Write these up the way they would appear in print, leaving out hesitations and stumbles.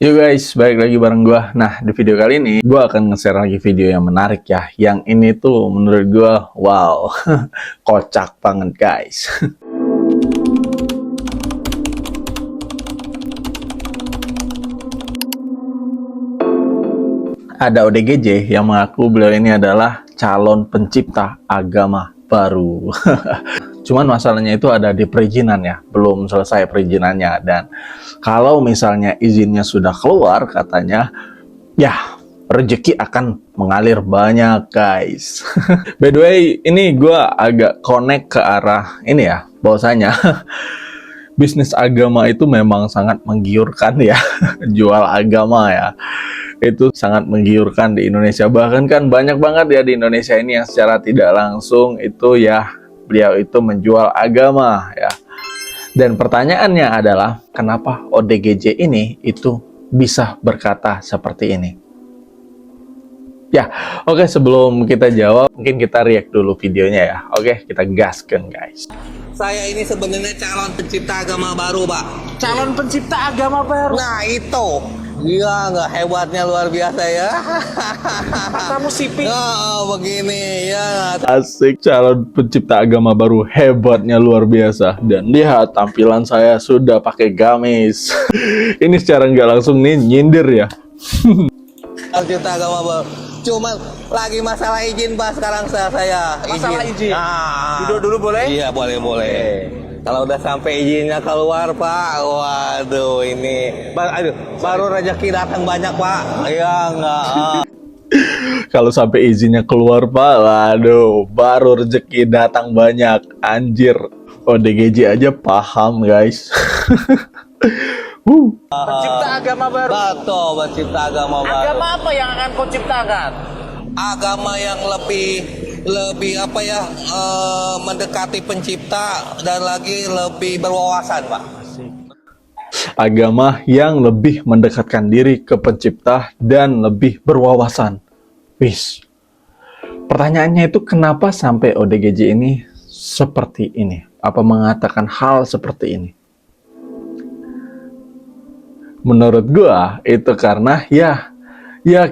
Yo guys, balik lagi bareng gua. Nah, di video kali ini gua akan nge-share lagi video yang menarik ya. Yang ini tuh menurut gua wow, kocak banget guys. Ada ODGJ yang mengaku beliau ini adalah calon pencipta agama baru. Cuman masalahnya itu ada di perizinan ya, belum selesai perizinannya. Dan kalau misalnya izinnya sudah keluar, katanya ya rezeki akan mengalir banyak guys. By the way, ini gue agak connect ke arah ini ya, bahwasanya bisnis agama itu memang sangat menggiurkan ya. Jual agama ya, itu sangat menggiurkan di Indonesia. Bahkan kan banyak banget ya di Indonesia ini yang secara tidak langsung itu ya beliau itu menjual agama ya. Dan pertanyaannya adalah kenapa ODGJ ini itu bisa berkata seperti ini? Ya, oke, sebelum kita jawab, mungkin kita react dulu videonya ya. Oke, kita gaskan guys. Saya ini sebenarnya calon pencipta agama baru, Pak. Calon pencipta agama baru. Nah, itu. Gila, nggak hebatnya luar biasa ya. Kamu siping. Oh, begini ya. Asik, calon pencipta agama baru, hebatnya luar biasa. Dan lihat tampilan saya sudah pakai gamis. Ini secara nggak langsung nih nyindir ya. Pencipta agama baru. Cuman lagi masalah izin, Pak, sekarang saya Masalah izin. Nah, Duduk dulu boleh? Iya, boleh. Kalau udah sampai izinnya keluar, Pak, waduh ini, baru rezeki datang banyak, Pak. Ya enggak. Kalau sampai izinnya keluar Pak, waduh, baru rezeki datang banyak. Anjir, ODGJ aja paham guys. Pencipta agama baru. Betul, pencipta agama baru. Agama apa yang akan kau ciptakan? Agama yang lebih apa ya, mendekati pencipta dan lagi lebih berwawasan, Pak. Agama yang lebih mendekatkan diri ke pencipta dan lebih berwawasan. Wis. Pertanyaannya itu kenapa sampai ODGJ ini seperti ini? Apa mengatakan hal seperti ini? Menurut gua itu karena ya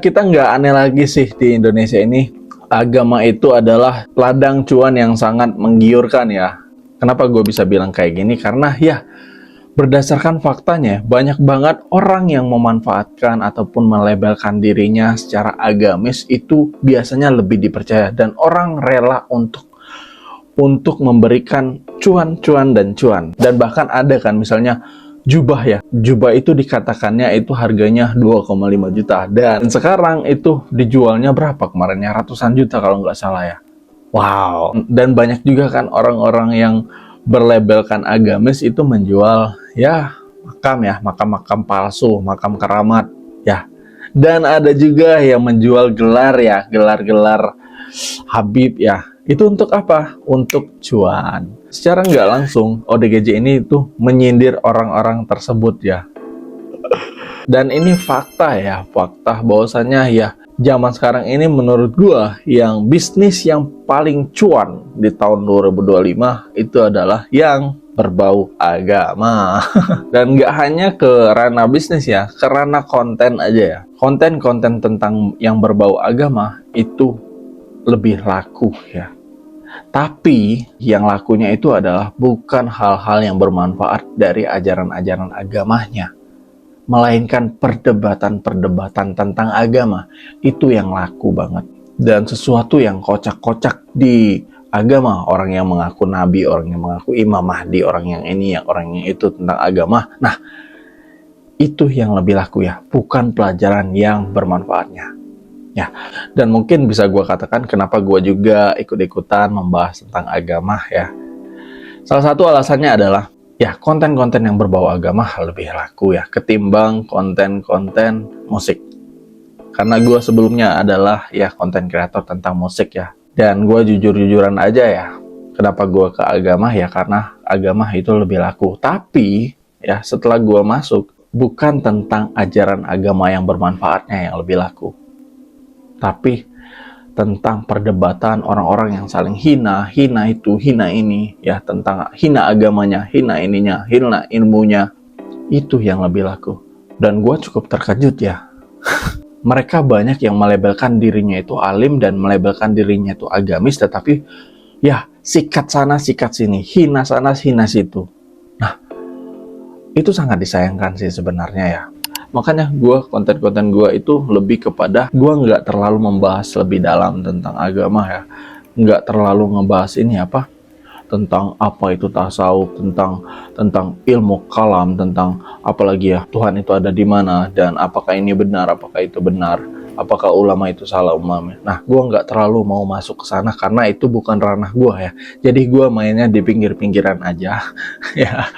kita nggak aneh lagi sih di Indonesia ini. Agama itu adalah ladang cuan yang sangat menggiurkan ya. Kenapa gue bisa bilang kayak gini? Karena ya berdasarkan faktanya banyak banget orang yang memanfaatkan ataupun melabelkan dirinya secara agamis itu biasanya lebih dipercaya dan orang rela untuk memberikan cuan dan bahkan ada kan misalnya jubah ya. Jubah itu dikatakannya itu harganya 2,5 juta. Dan sekarang itu dijualnya berapa kemarin ya? Ratusan juta kalau nggak salah ya. Wow. Dan banyak juga kan orang-orang yang berlabelkan agamis itu menjual ya makam palsu, makam keramat ya. Dan ada juga yang menjual gelar ya, gelar-gelar Habib ya. Itu untuk apa? Untuk cuan. Secara nggak langsung, ODGJ ini itu menyindir orang-orang tersebut ya. Dan ini fakta ya, fakta bahwasannya ya zaman sekarang ini menurut gua yang bisnis yang paling cuan di tahun 2025 itu adalah yang berbau agama. Dan nggak hanya ke ranah bisnis ya, ke ranah konten aja ya. Konten-konten tentang yang berbau agama itu lebih laku ya. Tapi yang lakunya itu adalah bukan hal-hal yang bermanfaat dari ajaran-ajaran agamanya, melainkan perdebatan-perdebatan tentang agama. Itu yang laku banget. Dan sesuatu yang kocak-kocak di agama, orang yang mengaku nabi, orang yang mengaku Imam Mahdi, orang yang ini, yang orang yang itu tentang agama. Nah, itu yang lebih laku ya, bukan pelajaran yang bermanfaatnya. Ya, dan mungkin bisa gue katakan kenapa gue juga ikut-ikutan membahas tentang agama ya. Salah satu alasannya adalah ya konten-konten yang berbau agama lebih laku ya ketimbang konten-konten musik. Karena gue sebelumnya adalah ya konten kreator tentang musik ya. Dan gue jujur-jujuran aja ya. Kenapa gue ke agama ya karena agama itu lebih laku. Tapi ya setelah gue masuk bukan tentang ajaran agama yang bermanfaatnya yang lebih laku. Tapi tentang perdebatan orang-orang yang saling hina itu, hina ini, ya tentang hina agamanya, hina ininya, hina ilmunya, itu yang lebih laku. Dan gue cukup terkejut ya. Mereka banyak yang melabelkan dirinya itu alim dan melabelkan dirinya itu agamis, tetapi ya sikat sana sikat sini, hina sana hina situ. Nah, itu sangat disayangkan sih sebenarnya ya. Makanya konten-konten gue itu lebih kepada gue nggak terlalu membahas lebih dalam tentang agama ya, nggak terlalu ngebahas ini apa tentang apa itu tasawuf, tentang ilmu kalam, tentang apalagi ya Tuhan itu ada di mana dan apakah ini benar, apakah itu benar, apakah ulama itu salah umamnya. Nah, gue nggak terlalu mau masuk ke sana karena itu bukan ranah gue ya. Jadi gue mainnya di pinggir-pinggiran aja ya,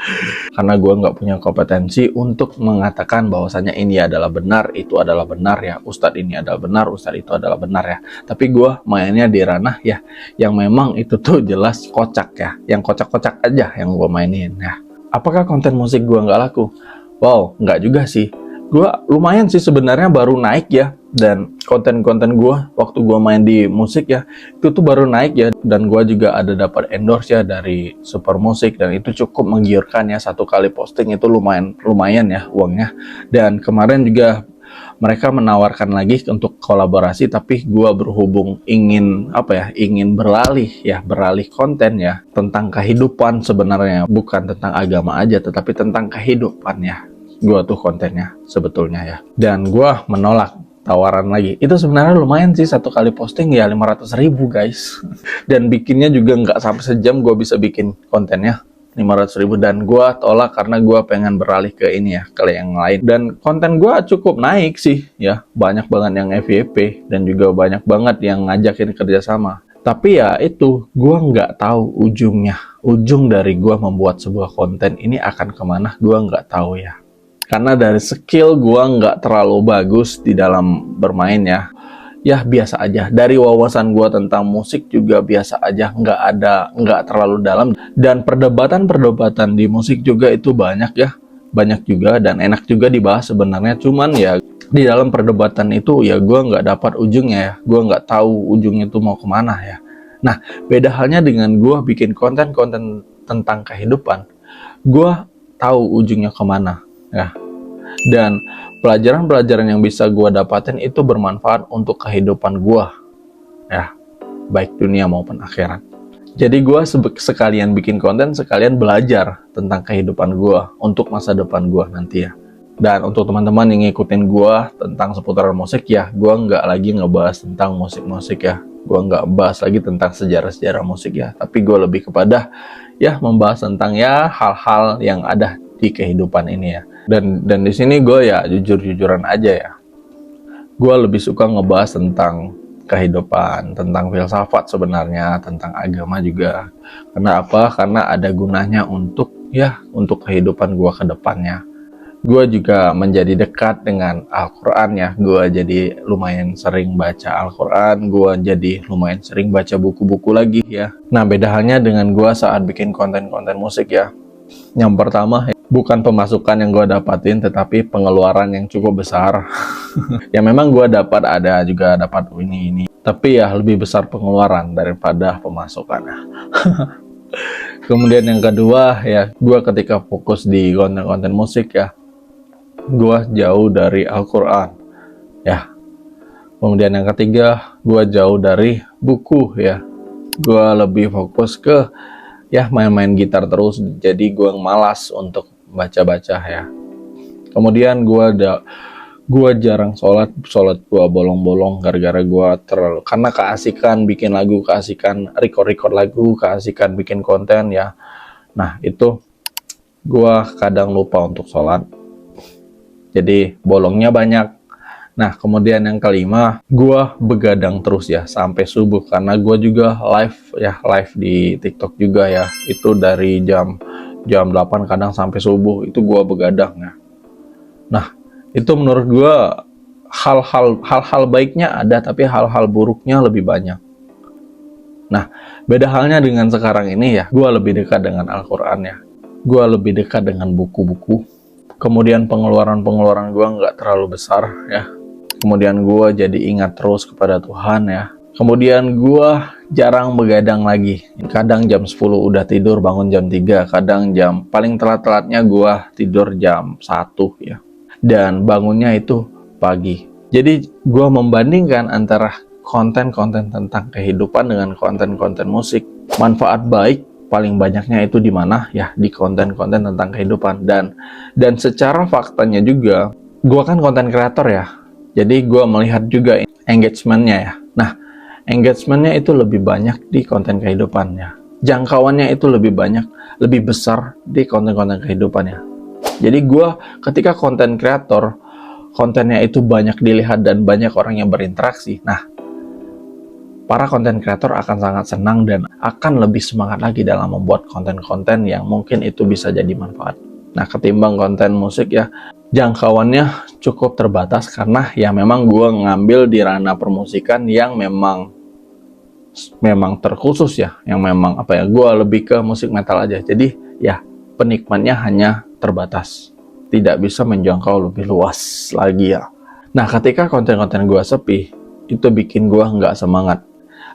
karena gue nggak punya kompetensi untuk mengatakan bahwasanya ini adalah benar, itu adalah benar ya, ustadz ini adalah benar, ustadz itu adalah benar ya. Tapi gue mainnya di ranah ya yang memang itu tuh jelas kocak ya, yang kocak-kocak aja yang gue mainin ya. Apakah konten musik gue nggak laku? Wow, nggak juga sih. Gue lumayan sih sebenarnya baru naik ya, dan konten-konten gue waktu gue main di musik ya itu tuh baru naik ya, dan gue juga ada dapat endorse ya dari Super Musik, dan itu cukup menggiurkan ya. Satu kali posting itu lumayan ya uangnya. Dan kemarin juga mereka menawarkan lagi untuk kolaborasi, tapi gue berhubung ingin beralih konten ya tentang kehidupan sebenarnya, bukan tentang agama aja tetapi tentang kehidupan ya. Gue tuh kontennya sebetulnya ya, dan gue menolak tawaran lagi. Itu sebenarnya lumayan sih, satu kali posting ya 500.000 guys. Dan bikinnya juga nggak sampai sejam gue bisa bikin kontennya 500.000, dan gue tolak karena gue pengen beralih ke ini ya, ke yang lain. Dan konten gue cukup naik sih ya, banyak banget yang FYP dan juga banyak banget yang ngajakin kerjasama. Tapi ya itu, gue nggak tahu ujung dari gue membuat sebuah konten ini akan kemana, gue nggak tahu ya. Karena dari skill gue nggak terlalu bagus di dalam bermain ya biasa aja. Dari wawasan gue tentang musik juga biasa aja, nggak terlalu dalam. Dan perdebatan di musik juga itu banyak juga dan enak juga dibahas sebenarnya. Cuman ya di dalam perdebatan itu ya gue nggak dapat ujungnya ya, gue nggak tahu ujungnya itu mau kemana ya. Nah, beda halnya dengan gue bikin konten-konten tentang kehidupan, gue tahu ujungnya kemana ya. Dan pelajaran-pelajaran yang bisa gue dapatin itu bermanfaat untuk kehidupan gue ya, baik dunia maupun akhirat. Jadi gue sekalian bikin konten, sekalian belajar tentang kehidupan gue untuk masa depan gue nanti ya. Dan untuk teman-teman yang ngikutin gue tentang seputaran musik ya, gue nggak lagi ngebahas tentang musik-musik ya, gue nggak bahas lagi tentang sejarah-sejarah musik ya, tapi gue lebih kepada ya membahas tentang ya hal-hal yang ada di kehidupan ini ya. Dan di sini gue ya jujur-jujuran aja ya, gue lebih suka ngebahas tentang kehidupan, tentang filsafat sebenarnya, tentang agama juga. Karena apa? Karena ada gunanya untuk kehidupan gue ke depannya. Gue juga menjadi dekat dengan Al-Quran ya, gue jadi lumayan sering baca Al-Quran, gue jadi lumayan sering baca buku-buku lagi ya. Nah, beda halnya dengan gue saat bikin konten-konten musik ya. Yang pertama, bukan pemasukan yang gue dapatin, tetapi pengeluaran yang cukup besar. Ya memang gue dapat ini. Tapi ya lebih besar pengeluaran daripada pemasukan. Kemudian yang kedua ya, gue ketika fokus di konten-konten musik ya, gue jauh dari Al-Quran ya. Kemudian yang ketiga, gue jauh dari buku ya. Gue lebih fokus ke ya main-main gitar terus, jadi gue malas untuk baca-baca ya. Kemudian gue jarang sholat gue bolong-bolong gara-gara gue karena keasikan bikin lagu, keasikan record lagu, keasikan bikin konten ya. Nah itu gue kadang lupa untuk sholat, jadi bolongnya banyak. Nah, kemudian yang kelima, gue begadang terus ya sampai subuh, karena gue juga live di TikTok juga ya. Itu dari jam 8 kadang sampai subuh itu gue begadang ya. Nah, itu menurut gue hal-hal baiknya ada, tapi hal-hal buruknya lebih banyak. Nah, beda halnya dengan sekarang ini ya, gue lebih dekat dengan Al-Quran ya. Gue lebih dekat dengan buku-buku. Kemudian pengeluaran gue nggak terlalu besar ya. Kemudian gue jadi ingat terus kepada Tuhan ya. Kemudian gue jarang begadang lagi. Kadang jam 10 udah tidur, bangun jam 3. Kadang paling telat-telatnya gue tidur jam 1 ya. dan bangunnya itu pagi. Jadi gue membandingkan antara konten-konten tentang kehidupan dengan konten-konten musik. Manfaat baik paling banyaknya itu di mana? Ya, di konten-konten tentang kehidupan. Dan secara faktanya juga, gue kan konten kreator ya. Jadi gue melihat juga engagement-nya ya. Nah, engagement-nya itu lebih banyak di konten kehidupannya. Jangkauannya itu lebih banyak, lebih besar di konten-konten kehidupannya. Jadi gue ketika konten kreator, kontennya itu banyak dilihat dan banyak orang yang berinteraksi. Nah, para konten kreator akan sangat senang dan akan lebih semangat lagi dalam membuat konten-konten yang mungkin itu bisa jadi manfaat. Nah, ketimbang konten musik ya, jangkauannya cukup terbatas karena ya memang gue ngambil di ranah permusikan yang memang terkhusus ya, yang memang gue lebih ke musik metal aja. Jadi ya penikmatnya hanya terbatas, tidak bisa menjangkau lebih luas lagi ya. Nah, ketika konten-konten gue sepi, itu bikin gue nggak semangat.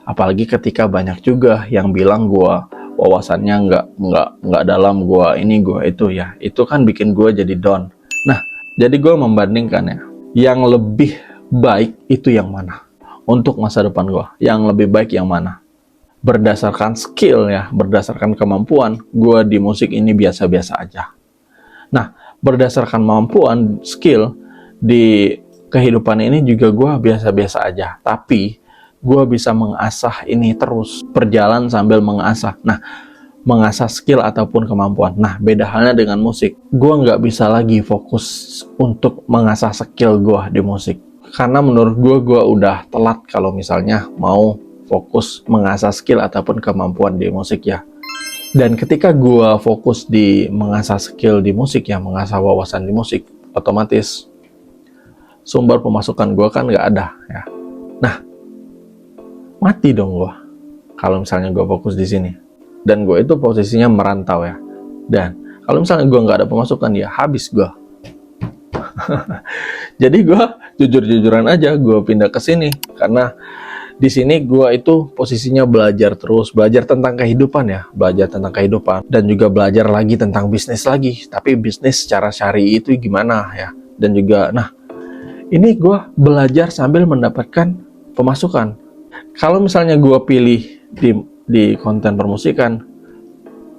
Apalagi ketika banyak juga yang bilang gue wawasannya nggak dalam, gue ini gue itu ya, itu kan bikin gue jadi down. Nah, jadi gue membandingkan ya, yang lebih baik itu yang mana untuk masa depan gue, yang lebih baik yang mana berdasarkan skill ya, berdasarkan kemampuan. Gue di musik ini biasa-biasa aja. Nah, berdasarkan kemampuan skill di kehidupan ini juga gue biasa-biasa aja, tapi gue bisa mengasah ini terus, berjalan sambil mengasah. Nah, mengasah skill ataupun kemampuan. Nah, beda halnya dengan musik. Gue nggak bisa lagi fokus untuk mengasah skill gue di musik. Karena menurut gue udah telat kalau misalnya mau fokus mengasah skill ataupun kemampuan di musik ya. Dan ketika gue fokus di mengasah skill di musik ya, mengasah wawasan di musik, otomatis sumber pemasukan gue kan nggak ada ya. Nah, mati dong gue kalau misalnya gue fokus di sini. Dan gue itu posisinya merantau ya. Dan kalau misalnya gue nggak ada pemasukan ya habis gue. Jadi gue jujur-jujuran aja gue pindah ke sini karena di sini gue itu posisinya belajar terus, belajar tentang kehidupan ya, belajar tentang kehidupan dan juga belajar lagi tentang bisnis lagi. Tapi bisnis secara syar'i itu gimana ya? Dan juga, nah ini gue belajar sambil mendapatkan pemasukan. Kalau misalnya gue pilih di konten permusikan,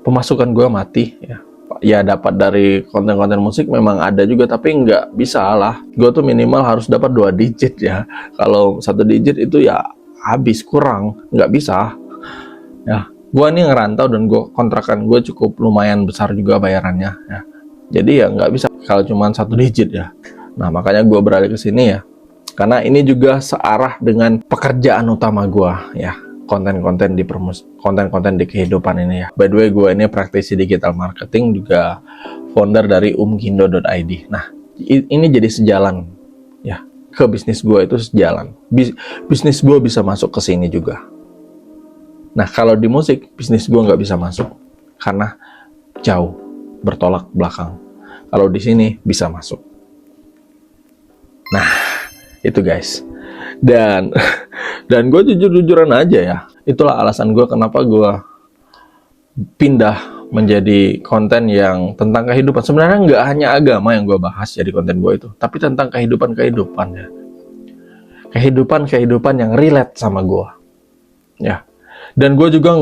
pemasukan gue mati ya. Ya dapat dari konten-konten musik memang ada juga, tapi nggak bisa lah. Gue tuh minimal harus dapat 2 digit ya. Kalau 1 digit itu ya habis, kurang, nggak bisa. Ya, gue nih ngerantau dan kontrakan gue cukup lumayan besar juga bayarannya. Ya. Jadi ya nggak bisa kalau cuma 1 digit ya. Nah makanya gue beralih ke sini ya. Karena ini juga searah dengan pekerjaan utama gue ya. Konten-konten di kehidupan ini ya. By the way, gue ini praktisi digital marketing, juga founder dari umkindo.id. Nah, ini jadi sejalan ya, ke bisnis gue itu sejalan. Bisnis gue bisa masuk ke sini juga. Nah, kalau di musik, bisnis gue nggak bisa masuk karena jauh, bertolak belakang. Kalau di sini bisa masuk. Nah, itu guys. Dan gue jujur-jujuran aja ya. Itulah alasan gue kenapa gue pindah menjadi konten yang tentang kehidupan. Sebenarnya nggak hanya agama yang gue bahas jadi konten gue itu, tapi tentang kehidupan ya. Kehidupan yang relate sama gue. Ya. Dan gue juga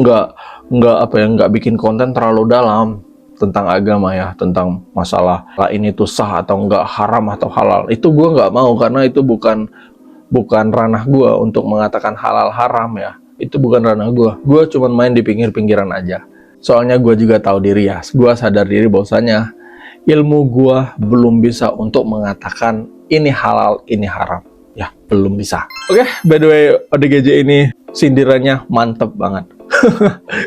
nggak bikin konten terlalu dalam tentang agama ya, tentang masalah ini tuh sah atau enggak, haram atau halal. Itu gue nggak mau karena itu bukan ranah gue untuk mengatakan halal haram ya. Itu bukan ranah gue. Gue cuma main di pinggir-pinggiran aja. Soalnya gue juga tahu diri ya. Gue sadar diri bahwasanya ilmu gue belum bisa untuk mengatakan ini halal, ini haram. Ya, belum bisa. Oke, by the way, ODGJ ini sindirannya mantep banget.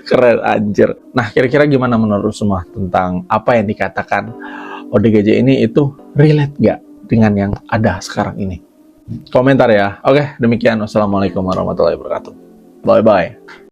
Keren anjir. Nah, kira-kira gimana menurut semua tentang apa yang dikatakan ODGJ ini, itu relate gak dengan yang ada sekarang ini? Komentar ya. Oke, demikian. Wassalamualaikum warahmatullahi wabarakatuh. Bye-bye.